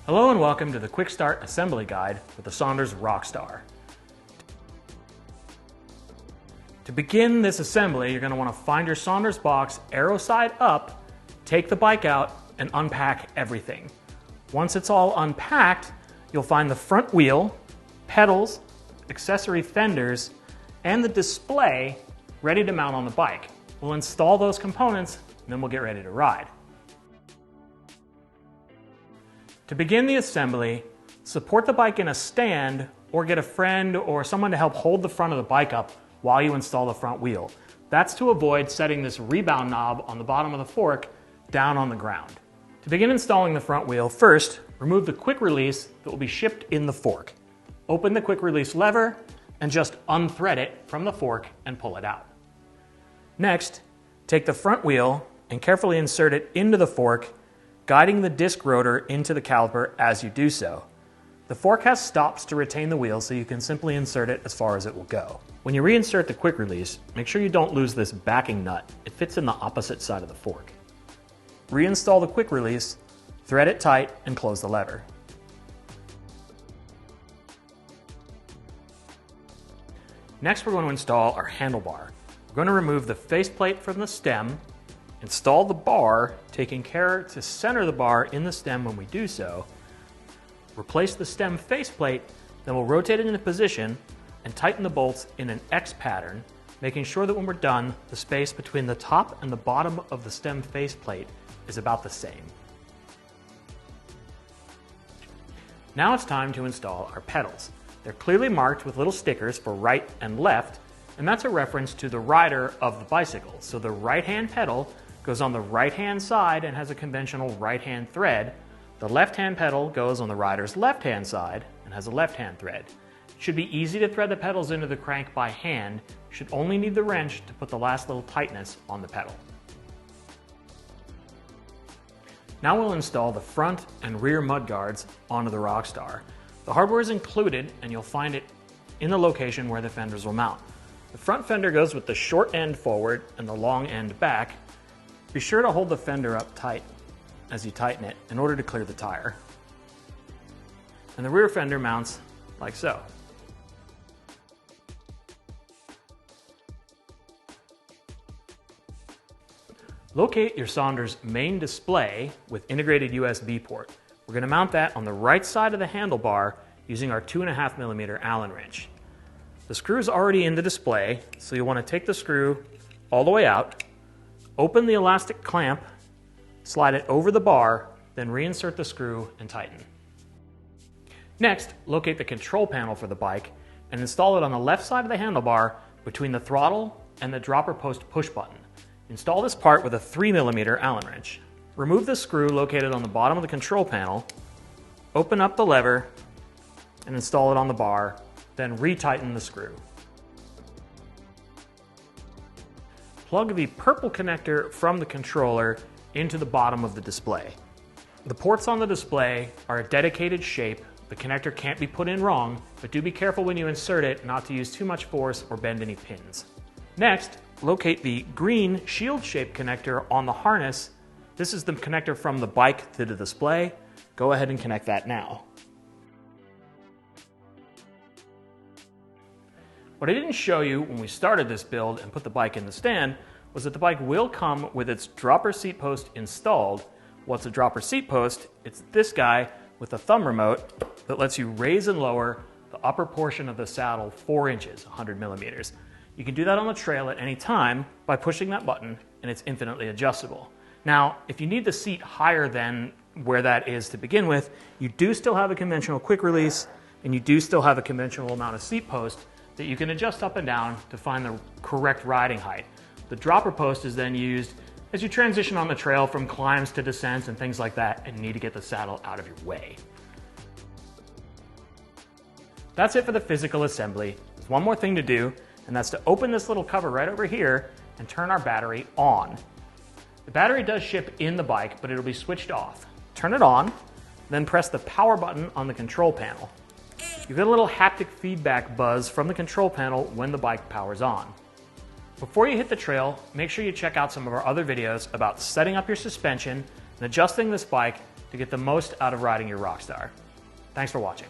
Hello and welcome to the Quick Start Assembly Guide with the SONDORS Rockstar. To begin this assembly, you're going to want to find your SONDORS box, arrow side up, take the bike out, and unpack everything. Once it's all unpacked, you'll find the front wheel, pedals, accessory fenders, and the display ready to mount on the bike. We'll install those components, and then we'll get ready to ride. To begin the assembly, support the bike in a stand or get a friend or someone to help hold the front of the bike up while you install the front wheel. That's to avoid setting this rebound knob on the bottom of the fork down on the ground. To begin installing the front wheel, first, remove the quick release that will be shipped in the fork. Open the quick release lever and just unthread it from the fork and pull it out. Next, take the front wheel and carefully insert it into the fork, guiding the disc rotor into the caliper as you do so. The fork has stops to retain the wheel, so you can simply insert it as far as it will go. When you reinsert the quick release, make sure you don't lose this backing nut. It fits in the opposite side of the fork. Reinstall the quick release, thread it tight, and close the lever. Next, we're going to install our handlebar. We're going to remove the faceplate from the stem, install the bar, taking care to center the bar in the stem when we do so, replace the stem faceplate, then we'll rotate it into position and tighten the bolts in an X pattern, making sure that when we're done, the space between the top and the bottom of the stem faceplate is about the same. Now it's time to install our pedals. They're clearly marked with little stickers for right and left, and that's a reference to the rider of the bicycle. So the right-hand pedal goes on the right-hand side and has a conventional right-hand thread. The left-hand pedal goes on the rider's left-hand side and has a left-hand thread. It should be easy to thread the pedals into the crank by hand. You should only need the wrench to put the last little tightness on the pedal. Now we'll install the front and rear mudguards onto the Rockstar. The hardware is included and you'll find it in the location where the fenders will mount. The front fender goes with the short end forward and the long end back. Be sure to hold the fender up tight as you tighten it in order to clear the tire. And the rear fender mounts like so. Locate your SONDORS main display with integrated USB port. We're going to mount that on the right side of the handlebar using our 2.5mm Allen wrench. The screw is already in the display, so you'll want to take the screw all the way out, open the elastic clamp, slide it over the bar, then reinsert the screw and tighten. Next, locate the control panel for the bike and install it on the left side of the handlebar between the throttle and the dropper post push button. Install this part with a 3mm Allen wrench. Remove the screw located on the bottom of the control panel, open up the lever, and install it on the bar, then retighten the screw. Plug the purple connector from the controller into the bottom of the display. The ports on the display are a dedicated shape. The connector can't be put in wrong, but do be careful when you insert it not to use too much force or bend any pins. Next, locate the green shield-shaped connector on the harness. This is the connector from the bike to the display. Go ahead and connect that now. What I didn't show you when we started this build and put the bike in the stand was that the bike will come with its dropper seat post installed. What's a dropper seat post? It's this guy with a thumb remote that lets you raise and lower the upper portion of the saddle 4 inches, 100mm. You can do that on the trail at any time by pushing that button, and it's infinitely adjustable. Now, if you need the seat higher than where that is to begin with, you do still have a conventional quick release, and you do still have a conventional amount of seat post that you can adjust up and down to find the correct riding height. The dropper post is then used as you transition on the trail from climbs to descents and things like that and need to get the saddle out of your way. That's it for the physical assembly. There's one more thing to do, and that's to open this little cover right over here and turn our battery on. The battery does ship in the bike, but it'll be switched off. Turn it on, then press the power button on the control panel. You get a little haptic feedback buzz from the control panel when the bike powers on. Before you hit the trail, make sure you check out some of our other videos about setting up your suspension and adjusting this bike to get the most out of riding your Rockstar. Thanks for watching.